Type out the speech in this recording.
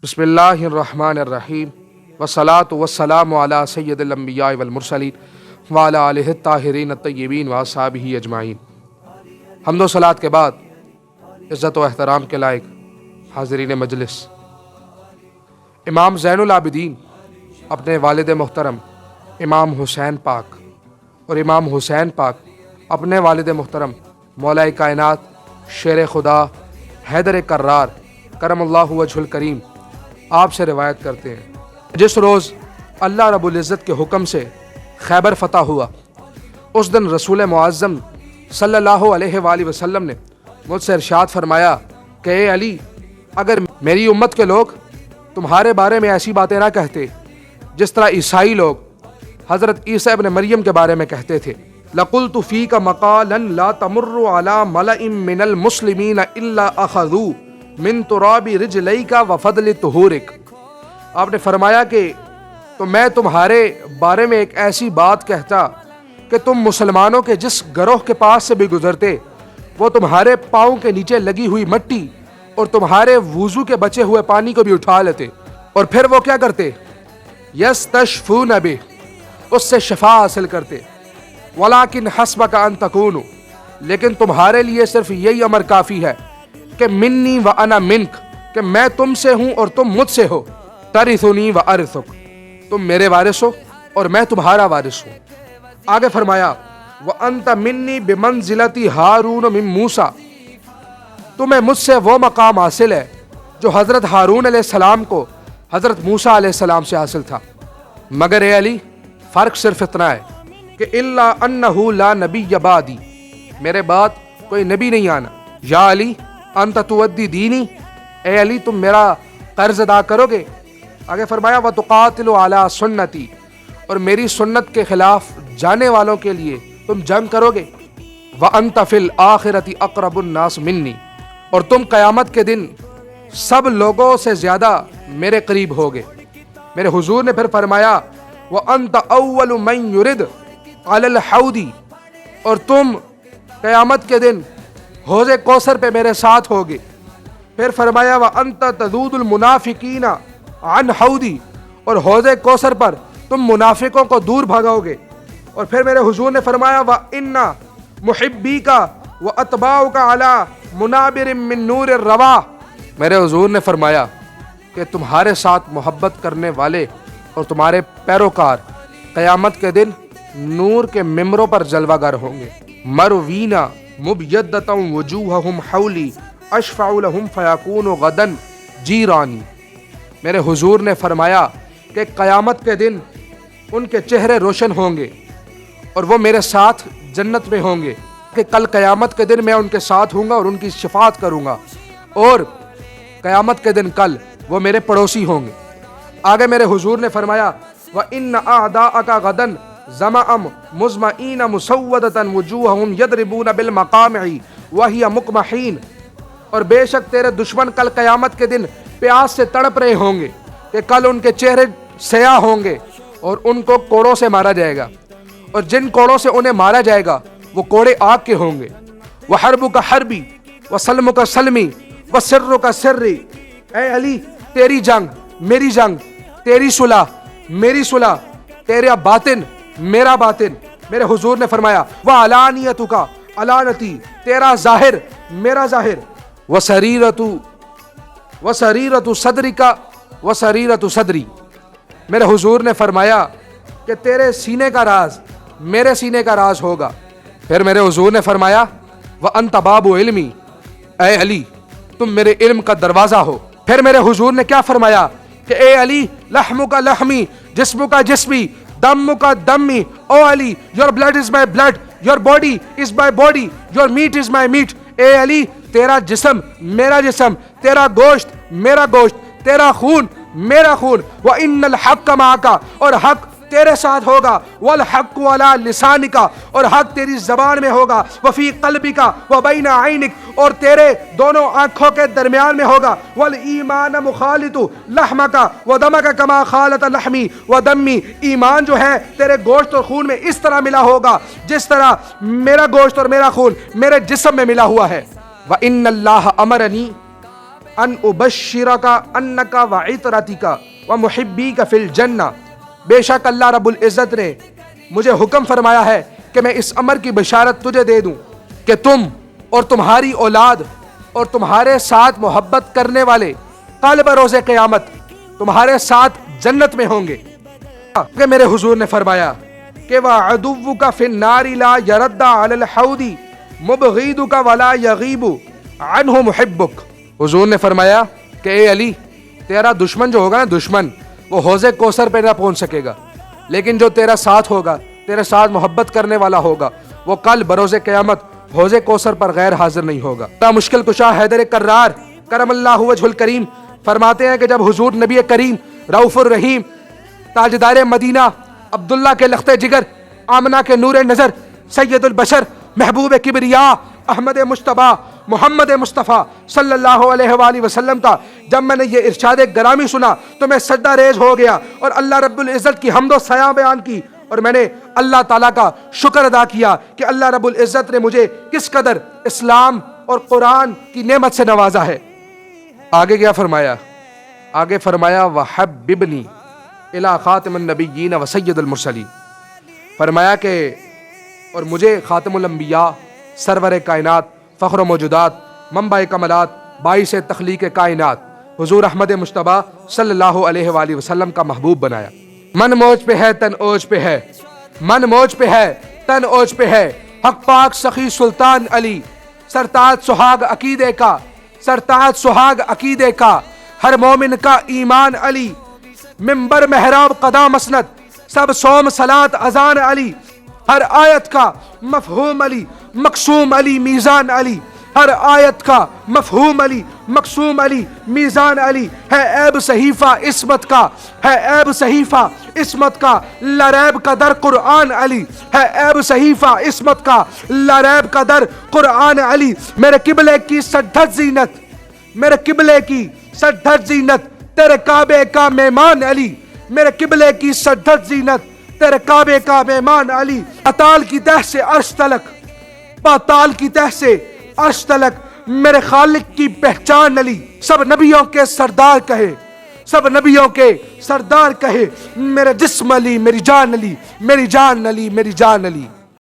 بسم اللہ الرحمن الرحیم والصلاة والسلام علی سید الانبیاء والمرسلین وعلی آلہ الطاہرین الطیبین واصحابہ اجمعین۔ حمد و صلاۃ کے بعد عزت و احترام کے لائق حاضرین مجلس، امام زین العابدین اپنے والد محترم امام حسین پاک اور امام حسین پاک اپنے والد محترم مولا کائنات شیر خدا حیدر کرار کرم اللہ وجہ الکریم آپ سے روایت کرتے ہیں، جس روز اللہ رب العزت کے حکم سے خیبر فتح ہوا، اس دن رسول معظم صلی اللہ علیہ وآلہ وسلم نے مجھ سے ارشاد فرمایا کہ اے علی، اگر میری امت کے لوگ تمہارے بارے میں ایسی باتیں نہ کہتے جس طرح عیسائی لوگ حضرت عیسیٰ ابن مریم کے بارے میں کہتے تھے، لَقُلْتُ فِيكَ مَقَالًا لَا تَمُرُّ عَلَى مَلَئٍ مِّنَ الْمُسْلِمِينَ إِلَّا أَخَذُوا مِن تُرَابِ رِجْلَيْكَ وَفَضْلِ طُهُورِكَ۔ آپ نے فرمایا کہ تو میں تمہارے بارے میں ایک ایسی بات کہتا کہ تم مسلمانوں کے جس گروہ کے پاس سے بھی گزرتے وہ تمہارے پاؤں کے نیچے لگی ہوئی مٹی اور تمہارے وضو کے بچے ہوئے پانی کو بھی اٹھا لیتے، اور پھر وہ کیا کرتے؟ یستشفون بہ، اس سے شفا حاصل کرتے۔ ولیکن حسبک ان تکونوا، لیکن تمہارے لیے صرف یہی امر کافی ہے کہ منی و انا منک، کہ میں تم سے ہوں اور تم مجھ سے ہو، ترثنی و ارثک، تم میرے وارث ہو اور میں تمہارا وارث ہوں۔ آگے فرمایا وانت منی بمنزلۃ ہارون من موسیٰ، تمہیں مجھ سے وہ مقام حاصل ہے جو حضرت ہارون علیہ السلام کو حضرت موسیٰ علیہ السلام سے حاصل تھا، مگر اے علی فرق صرف اتنا ہے کہ الا انہ لا نبی بعدی، میرے بعد کوئی نبی نہیں آنا۔ یا علی انت تودی دینی، اے علی تم میرا قرض ادا کرو گے۔ آگے فرمایا وتقاتل علی سنتی، اور میری سنت کے خلاف جانے والوں کے لیے تم جنگ کرو گے۔ وانت فی الآخرۃ اقرب الناس منی، اور تم قیامت کے دن سب لوگوں سے زیادہ میرے قریب ہوگے۔ میرے حضور نے پھر فرمایا وانت اول من یرد علی الحوض، اور تم قیامت کے دن حوض کوثر پہ میرے ساتھ ہوگے۔ پھر فرمایا وانت تذود المنافقین عن حوضی، اور حوض کوثر پر تم منافقوں کو دور بھگاؤ گے۔ اور پھر میرے حضور نے فرمایا وان محبیک واتباعک علی منابر من نور الرواح، میرے حضور نے فرمایا کہ تمہارے ساتھ محبت کرنے والے اور تمہارے پیروکار قیامت کے دن نور کے ممبروں پر جلوہ گر ہوں گے۔ مروینا مبیدۃ وجوہہم حولی اشفع لہم فیکون غدا جیرانی، میرے حضور نے فرمایا کہ قیامت کے دن ان کے چہرے روشن ہوں گے اور وہ میرے ساتھ جنت میں ہوں گے، کہ کل قیامت کے دن میں ان کے ساتھ ہوں گا اور ان کی شفاعت کروں گا، اور قیامت کے دن کل وہ میرے پڑوسی ہوں گے۔ آگے میرے حضور نے فرمایا وَإِنَّ أَعْدَاءَكَ غَدًا زَمَأً مُزْمَئِينَ مُسَوَّدَةً وُجُوهَهُمْ يَضْرِبُونَ بِالْمَقَامِعِ وَهِيَ مُقْمَحِينَ، اور بے شک تیرے دشمن کل قیامت کے دن پیاس سے تڑپ رہے ہوں گے کہ کل ان کے چہرے سیاہ ہوں گے اور ان کو کوڑوں سے مارا جائے گا، اور جن کوڑوں سے انہیں مارا جائے گا وہ کوڑے آگ کے ہوں گے۔ وَحَرْبُكَ حَرْبِي وَسَلْمُكَ سَلْمِي وَسِرُّكَ سِرِّي، اے علی تیری جنگ میری جنگ، تیری صلح میری صلح، تیرا باطن میرا باطن۔ میرے حضور نے فرمایا وَعَلَانِيَتُكَ علانتی، تیرا ظاہر میرا ظاہر، وَسَرِيرَةُ صَدْرِكَ وَسَرِيرَةُ صَدْرِي، میرے حضور نے فرمایا کہ تیرے سینے کا راز میرے سینے کا راز ہوگا۔ پھر میرے حضور نے فرمایا وَأَنْتَ بَابُ عِلْمِي، اے علی تم میرے علم کا دروازہ ہو۔ پھر میرے حضور نے کیا فرمایا کہ اے علی لحمک لحمی جسمک جسمی دمک دمی، O Ali your blood is my blood, your body is my body, your meat is my meat, اے علی تیرا جسم میرا جسم، تیرا گوشت میرا گوشت، تیرا خون میرا خون۔ وَإِنَّ الْحَقَّ مَعَكَ، اور حق تیرے ساتھ ہوگا، وَالْحَقُّ عَلَى لِسَانِكَ، اور حق تیری زبان میں ہوگا، وَفِي قَلْبِكَ وَبَيْنَ عَيْنِكَ، اور تیرے دونوں آنکھوں کے درمیان میں ہوگا، وَالْإِيمَانَ مُخَالِطُ لَحْمَكَ وَدَمَكَ كَمَا خَالَطَ لَحْمِي وَدَمِّي، ایمان جو ہے تیرے گوشت اور خون میں اس طرح ملا ہوگا جس طرح میرا گوشت اور میرا خون میرے جسم میں ملا ہوا ہے۔ وَإِنَّ اللَّهَ أَمَرَنِي، ان ابشرک انک وعطرتک ومحبیک فی الجنہ، بے شک اللہ رب العزت نے مجھے حکم فرمایا ہے کہ میں اس امر کی بشارت تجھے دے دوں کہ تم اور تمہاری اولاد اور تمہارے ساتھ محبت کرنے والے کل بروز قیامت تمہارے ساتھ جنت میں ہوں گے۔ کہ میرے حضور نے فرمایا کہ وَعَدُوُّكَ فِي النَّارِ لَا يَرَدَّ عَلَى الْحَوْضِ مُبْغِضُكَ وَلَا يَغِيبُ عَنْهُ مُحِبُّكَ۔ حضور نے فرمایا کہ اے علی، تیرا دشمن جو ہوگا نا، دشمن، وہ حوض کوثر پہ نہ پہنچ سکے گا، لیکن جو تیرا ساتھ ہوگا، تیرے ساتھ محبت کرنے والا ہوگا، وہ کل بروز قیامت حوض کوثر پر غیر حاضر نہیں ہوگا۔ مشکل کشا حیدر کرار کرم اللہ وجہ الکریم فرماتے ہیں کہ جب حضور نبی کریم رؤوف الرحیم تاجدار مدینہ عبداللہ کے لخت جگر، آمنہ کے نور نظر، سید البشر، محبوب کبریا، احمد مجتبیٰ، محمد مصطفیٰ صلی اللہ علیہ وآلہ وسلم کا جب میں نے یہ ارشاد گرامی سنا تو میں سجدہ ریز ہو گیا اور اللہ رب العزت کی حمد و ثنا بیان کی، اور میں نے اللہ تعالیٰ کا شکر ادا کیا کہ اللہ رب العزت نے مجھے کس قدر اسلام اور قرآن کی نعمت سے نوازا ہے۔ آگے کیا فرمایا؟ آگے فرمایا وَحَبِّبْنِي إِلَىٰ خَاتِمِ النَّبِيِّينَ وَسَيِّدِ الْمُرْسَلِينَ، فرمایا کہ اور مجھے خاتم الانبیاء، سرور کائنات، فخر و موجودات، منبع کمالات، باعث تخلیق کائنات حضور احمد مجتبیٰ صلی اللہ علیہ وآلہ وسلم کا محبوب بنایا۔ من موج پہ ہے تن اوج پہ ہے، من موج پہ ہے تن اوج پہ ہے، حق پاک سخی سلطان علی، سرتاج سہاگ عقیدے کا، سرتاج سہاگ عقیدے کا، ہر مومن کا ایمان علی، منبر محراب قدام مسند، سب صوم صلاۃ اذان علی، ہر آیت کا مفہوم علی، مقسوم علی، میزان علی، ہر آیت کا مفہوم علی، مقسوم علی، میزان علی، ہے عیب صحیفہ عصمت کا، ہے عیب صحیفہ عصمت کا، لا ریب کا در قرآن علی، ہے عیب صحیفہ عصمت کا، لا ریب کا در قرآن علی، میرے قبلے کی سدھر زینت، میرے قبلے کی سدھر زینت، تیرے کعبے کا مہمان علی، میرے قبلے کی سدھر زینت، تیرے کعبے کا مہمان علی، پاتال کی تہ سے عرش تلک، پاتال کی تہ سے عرش تلک میرے خالق کی پہچان علی، سب نبیوں کے سردار کہے، سب نبیوں کے سردار کہے، میرے جسم علی، میری جان علی، میری جان علی، میری جان علی۔